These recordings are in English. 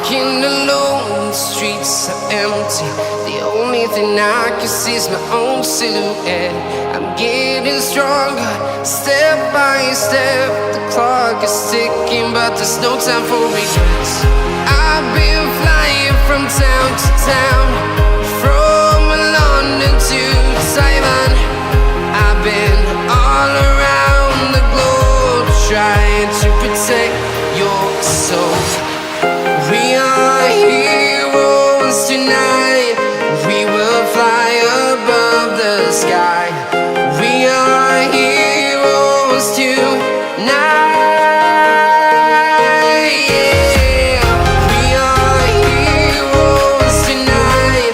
walking alone, the streets are empty. The only thing I can see is my own silhouette. I'm getting stronger, step by step. The clock is ticking, but there's no time for regrets. I've been flying from town to town, from London to Taiwan. I've been all around the globe, trying to protect your soul. We are heroes tonight. We will fly above the sky. We are heroes tonight. Yeah. We are heroes tonight.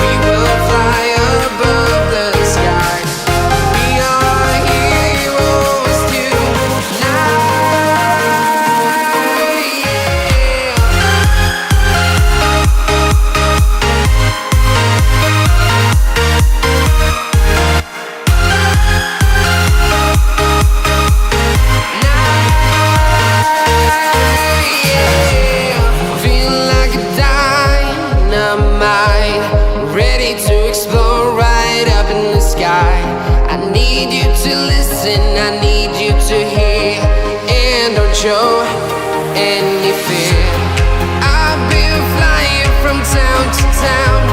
We will fly above the sky. We are heroes tonight. Feeling like a dynamite, ready to explode right up in the sky. I need you to listen, I need you to hear, and don't show any fear. I've been flying from town to town,